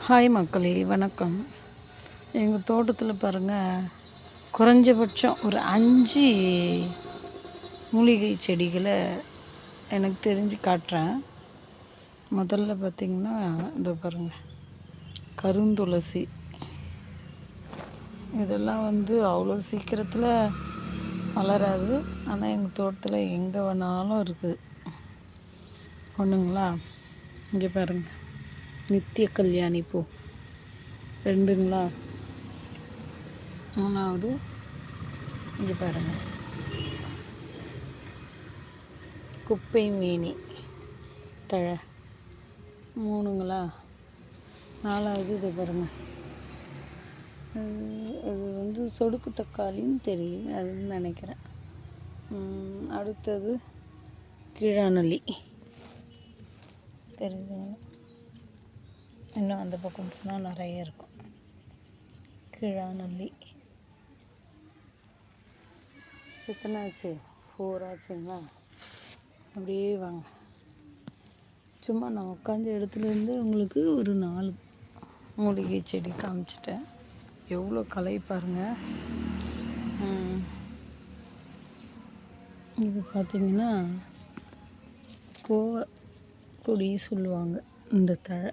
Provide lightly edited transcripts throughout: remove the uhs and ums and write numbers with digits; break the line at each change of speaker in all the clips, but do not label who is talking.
Hi மக்களே, வணக்கம். எங்கள் தோட்டத்தில் பாருங்கள், குறைஞ்சபட்சம் ஒரு 5 மூலிகை செடிகளை எனக்கு தெரிஞ்சு காட்டுறேன். முதல்ல பார்த்திங்கன்னா இந்த பாருங்கள், கருந்துளசி. இதெல்லாம் அவ்வளோ சீக்கிரத்தில் வளராது, ஆனால் எங்கள் தோட்டத்தில் எங்கே வேணாலும் இருக்குது. ஒன்றுங்களா, இங்கே பாருங்கள், நித்திய கல்யாணி பூ 2ங்களா. 3வது இங்கே பாருங்கள், குப்பை மேனி தழை 3ங்களா. 4வது இது பாருங்கள், அது சொடுக்கு தக்காளின்னு தெரியுது, அதுன்னு நினைக்கிறேன். அடுத்தது கீழாநெல்லி தெரியுதுங்களா. இன்னும் அந்த பக்கம் போனால் நிறைய இருக்கும். கீழாநெல்லி எத்தனை ஆச்சு? 4 ஆச்சுங்களா. அப்படியே வாங்க, சும்மா நான் உட்காந்த இடத்துலேருந்து உங்களுக்கு ஒரு 4 மூலிகை செடி காமிச்சிட்டேன். எவ்வளோ கலை பாருங்கள். இது பார்த்திங்கன்னா கோவக்கொடி சொல்லுவாங்க. இந்த தழை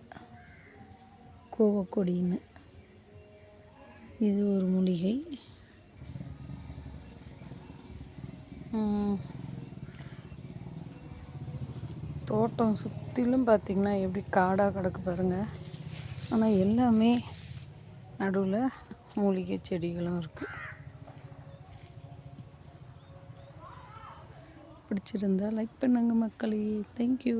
கோவக்கொடின்னு, இது ஒரு மூலிகை. தோட்டம் சுற்றிலும் பார்த்திங்கன்னா எப்படி காடாக கிடக்கு பாருங்கள். ஆனால் எல்லாமே நடுவில் மூலிகை செடிகளும் இருக்குது. பிடிச்சிருந்தா லைக் பண்ணுங்கள் மக்களே. தேங்க்யூ.